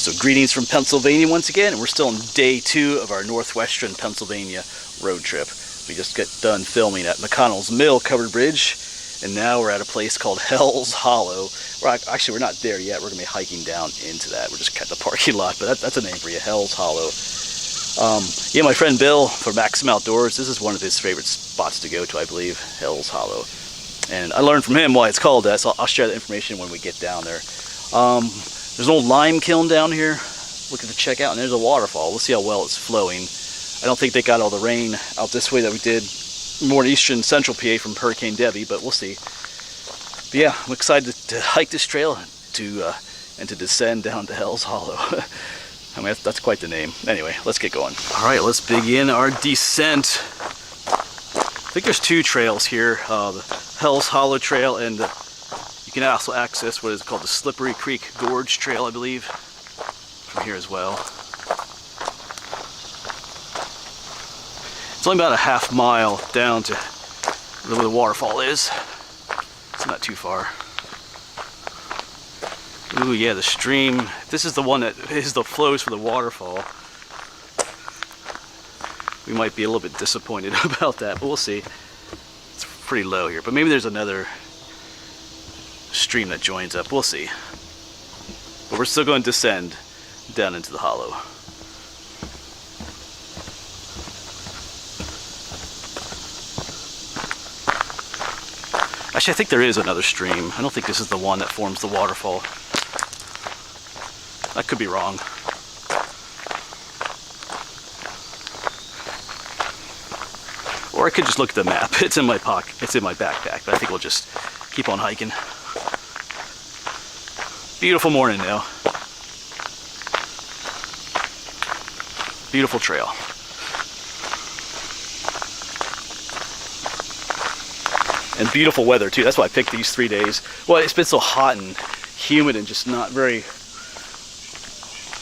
So greetings from Pennsylvania once again, and we're still on day 2 of our northwestern Pennsylvania road trip. We just got done filming at McConnell's Mill Covered Bridge, and now we're at a place called Hell's Hollow. We're not there yet. We're going to be hiking down into that. We're just at the parking lot, but that's a name for you, Hell's Hollow. Yeah, my friend Bill from Maxim Outdoors, this is one of his favorite spots to go to, I believe, Hell's Hollow. And I learned from him why it's called that, so I'll share the information when we get down there. There's an old lime kiln down here, looking to check out, and there's a waterfall. We'll see how well it's flowing. I don't think they got all the rain out this way that we did more in eastern central PA from Hurricane Debbie, but we'll see. But yeah, I'm excited to hike this trail and to descend down to Hell's Hollow. I mean, that's quite the name. Anyway, let's get going. All right, let's begin our descent. I think there's 2 trails here, the Hell's Hollow Trail, and you can also access what is called the Slippery Creek Gorge Trail, I believe, from here as well. It's only about a half mile down to where the waterfall is. It's not too far. Ooh, yeah, the stream. This is the one that is the flows for the waterfall. We might be a little bit disappointed about that, but we'll see. It's pretty low here, but maybe there's another stream that joins up. We'll see. But we're still going to descend down into the hollow. Actually, I think there is another stream. I don't think this is the one that forms the waterfall. I could be wrong. Or I could just look at the map. It's in my pocket. It's in my backpack. But I think we'll just keep on hiking. Beautiful morning now. Beautiful trail. And beautiful weather too. That's why I picked these 3 days. Well, it's been so hot and humid and just not very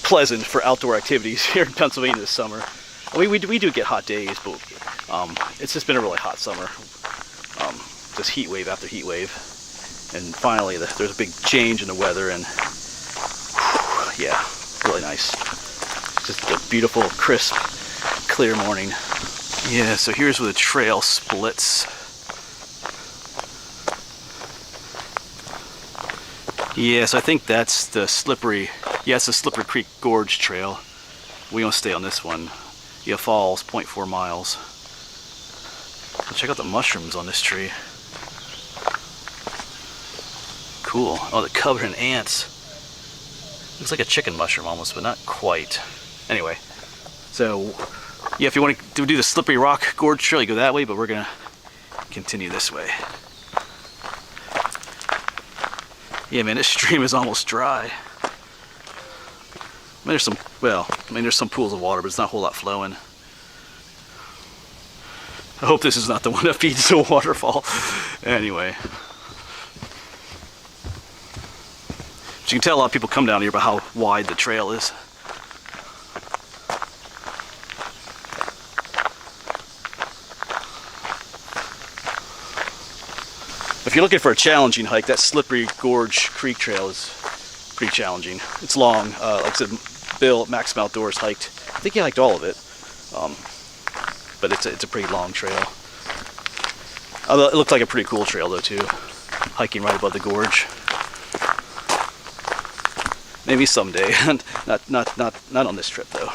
pleasant for outdoor activities here in Pennsylvania this summer. I mean, we do get hot days, but it's just been a really hot summer. Just heat wave after heat wave. And finally, there's a big change in the weather, and yeah, really nice. Just a beautiful, crisp, clear morning. Yeah, so here's where the trail splits. Yeah, so I think that's the Slippery Creek Gorge Trail. We won't stay on this one. Limekil Falls, 0.4 miles. Check out the mushrooms on this tree. Cool. Oh, they're covered in ants. Looks like a chicken mushroom almost, but not quite. Anyway, so yeah, if you want to do the Slippery Rock Gorge Trail, you go that way, but we're gonna continue this way. Yeah, man, this stream is almost dry. I mean, there's some pools of water, but it's not a whole lot flowing. I hope this is not the one that feeds the waterfall. Anyway. But you can tell a lot of people come down here about how wide the trail is. If you're looking for a challenging hike, that Slippery Gorge Creek Trail is pretty challenging. It's long. Like I said, Bill at Maxim Outdoors hiked. I think he hiked all of it, but it's a pretty long trail. Although it looked like a pretty cool trail though too, hiking right above the gorge. Maybe someday. not on this trip though.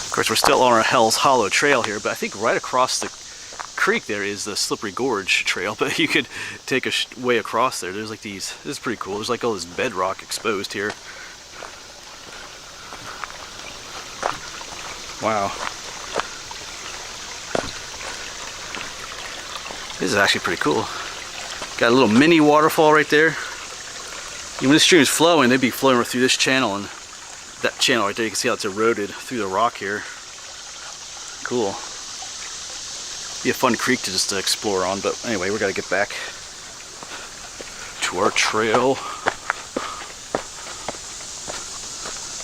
Of course, we're still on our Hell's Hollow Trail here, but I think right across the creek there is the Slippery Gorge Trail, but you could take a way across there. There's like these, this is pretty cool. There's like all this bedrock exposed here. Wow. This is actually pretty cool. Got a little mini waterfall right there. When this stream is flowing, they'd be flowing through this channel, and that channel right there. You can see how it's eroded through the rock here. Cool. Be a fun creek to just explore on, but anyway, we gotta get back to our trail.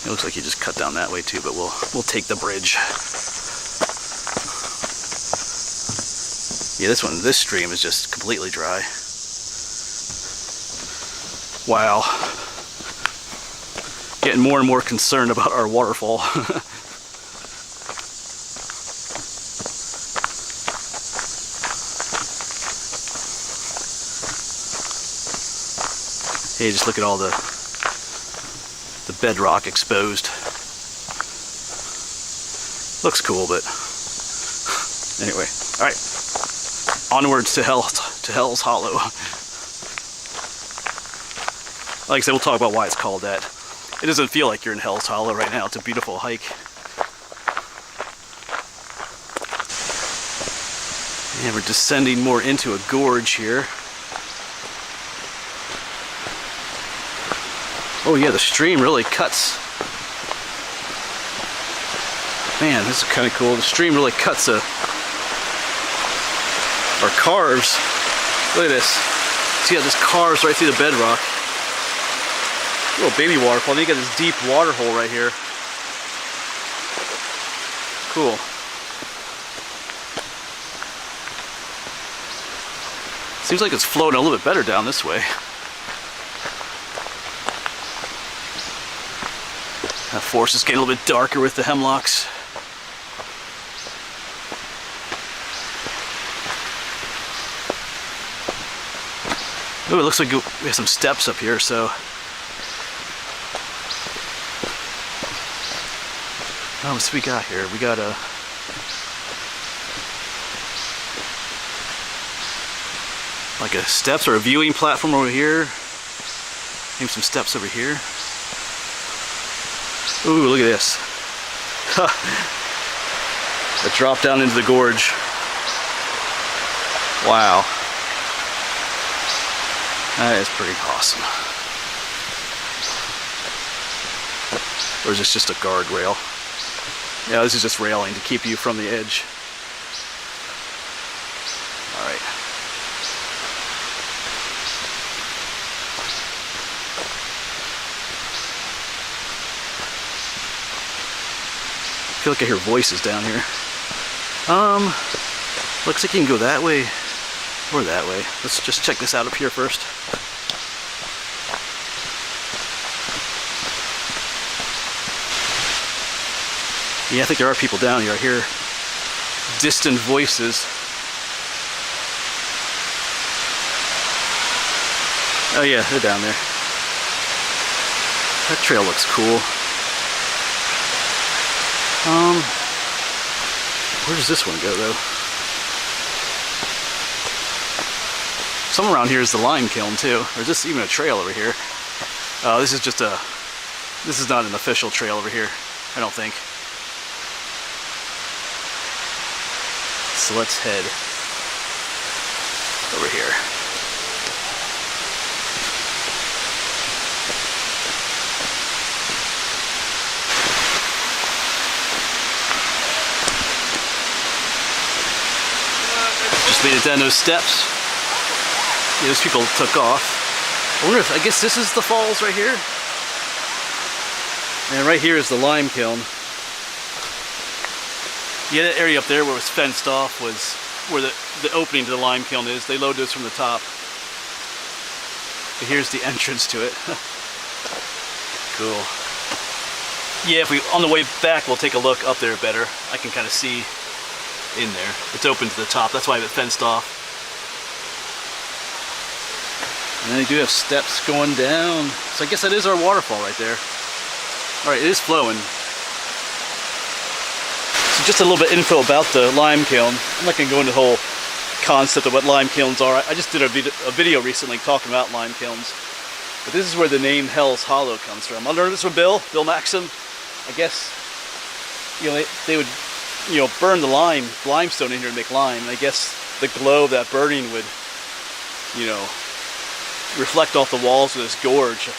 It looks like you just cut down that way too, but we'll take the bridge. Yeah, this stream is just completely dry. Wow. Getting more and more concerned about our waterfall. Hey, just look at all the bedrock exposed. Looks cool, but anyway. All right, onwards to Hell's Hollow. Like I said, we'll talk about why it's called that. It doesn't feel like you're in Hell's Hollow right now. It's a beautiful hike. And we're descending more into a gorge here. Oh yeah, the stream really cuts. Man, this is kind of cool. The stream really cuts or carves. Look at this. See how this carves right through the bedrock. Little baby waterfall. And you got this deep water hole right here. Cool. Seems like it's flowing a little bit better down this way. That forest is getting a little bit darker with the hemlocks. Oh, it looks like we have some steps up here, so. Oh, what's we got here? We got a. Like a steps or a viewing platform over here. Maybe some steps over here. Ooh, look at this. A drop down into the gorge. Wow. That is pretty awesome. Or is this just a guardrail? Yeah, this is just railing to keep you from the edge. Alright. I feel like I hear voices down here. Looks like you can go that way or that way. Let's just check this out up here first. Yeah, I think there are people down here. I hear distant voices. Oh yeah, they're down there. That trail looks cool. Where does this one go though? Somewhere around here is the lime kiln too. Or is this even a trail over here? This is just a, this is not an official trail over here, I don't think. So let's head over here. Just made it down those steps. Yeah, those people took off. I wonder if, I guess this is the falls right here. And right here is the lime kiln. Yeah, that area up there where it was fenced off was where the opening to the lime kiln is. They load this from the top. But here's the entrance to it. Cool. Yeah, if we, on the way back, we'll take a look up there better. I can kind of see in there. It's open to the top. That's why I have it fenced off. And then they do have steps going down. So I guess that is our waterfall right there. Alright, it is flowing. So just a little bit info about the lime kiln. I'm not going to go into the whole concept of what lime kilns are. I just did a video recently talking about lime kilns. But this is where the name Hell's Hollow comes from. I learned this from Bill Maxim. I guess, you know, they would, you know, burn the limestone in here to make lime. And I guess the glow of that burning would, you know, reflect off the walls of this gorge.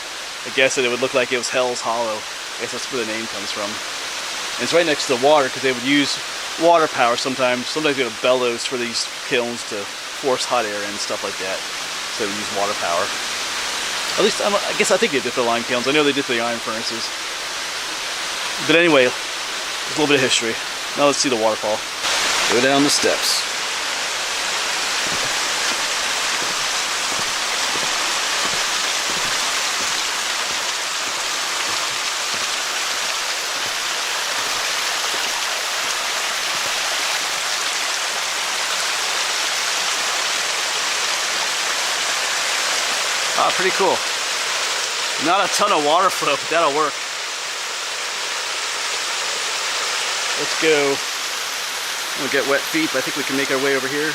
I guess that it would look like it was Hell's Hollow. I guess that's where the name comes from. And it's right next to the water because they would use water power sometimes. Sometimes they have bellows for these kilns to force hot air in and stuff like that. So they would use water power. At least, I think they did the lime kilns. I know they did the iron furnaces. But anyway, there's a little bit of history. Now let's see the waterfall. Go down the steps. Ah, pretty cool. Not a ton of water flow, but that'll work. Let's go. We'll get wet feet, but I think we can make our way over here.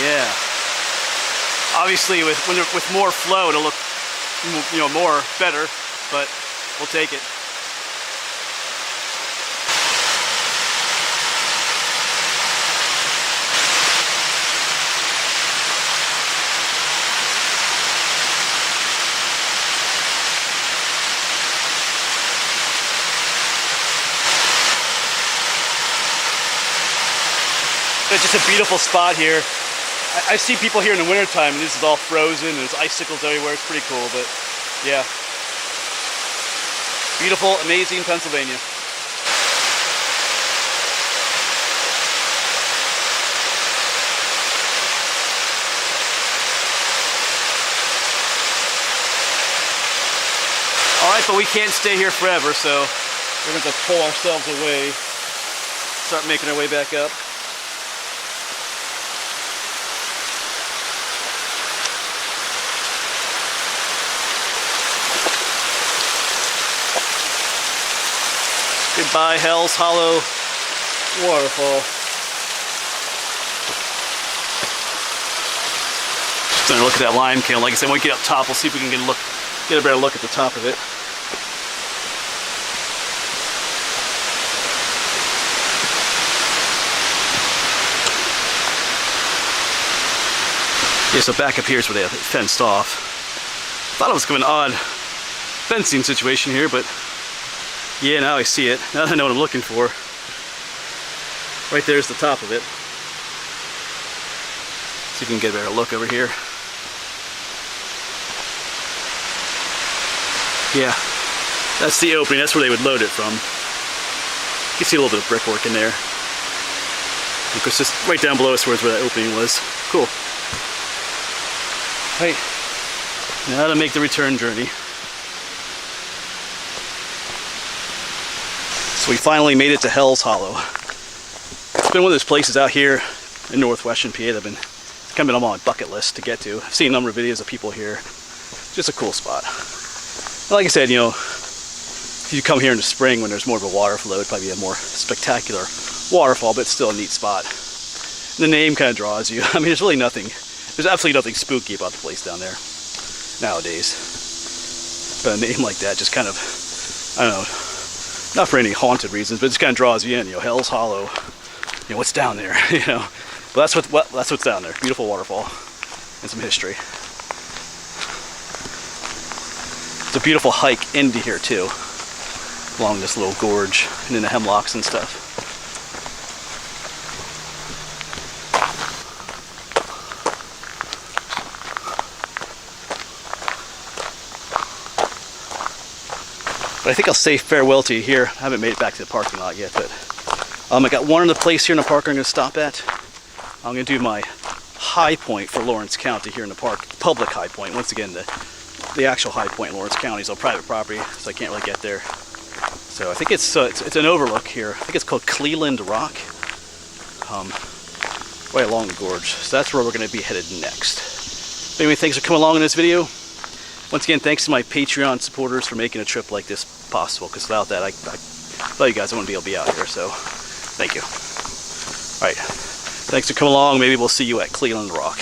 Yeah. Obviously, with more flow, it'll look, more better, but we'll take it. It's just a beautiful spot here. I see people here in the wintertime and this is all frozen and there's icicles everywhere. It's pretty cool, but yeah. Beautiful, amazing Pennsylvania. Alright, but we can't stay here forever, so we're going to pull ourselves away, start making our way back up. Goodbye, Hell's Hollow Waterfall. Just gonna look at that lime kiln. Like I said, when we get up top, we'll see if we can get a better look at the top of it. Yeah, so back up here is where they have it fenced off. Thought it was kind of an odd fencing situation here, but yeah, now I see it. Now I know what I'm looking for. Right there's the top of it. See if we can get a better look over here. Yeah, that's the opening. That's where they would load it from. You can see a little bit of brickwork in there. Of course, just right down below us where that opening was. Cool. Right, now to make the return journey. So we finally made it to Hell's Hollow. It's been one of those places out here in northwestern PA that have been kind of been on my bucket list to get to. I've seen a number of videos of people here. It's just a cool spot. Like I said, if you come here in the spring when there's more of a water flow, it'd probably be a more spectacular waterfall, but it's still a neat spot. And the name kind of draws you. I mean, there's really nothing, there's absolutely nothing spooky about the place down there nowadays. But a name like that just kind of, I don't know, not for any haunted reasons, but it just kind of draws you in. Hell's Hollow. What's down there? But that's what's down there. Beautiful waterfall and some history. It's a beautiful hike into here too, along this little gorge and in the hemlocks and stuff. But I think I'll say farewell to you here. I haven't made it back to the parking lot yet, but I got one other place here in the park I'm going to stop at. I'm going to do my high point for Lawrence County here in the park. Public high point. Once again, the actual high point in Lawrence County is on private property, so I can't really get there. So I think it's an overlook here. I think it's called Cleland Rock, right along the gorge. So that's where we're going to be headed next. Anyway, thanks for coming along in this video. Once again, thanks to my Patreon supporters for making a trip like this possible, because without that, without you guys, I wouldn't be able to be out here, so thank you. Alright, thanks for coming along. Maybe we'll see you at Cleland Rock.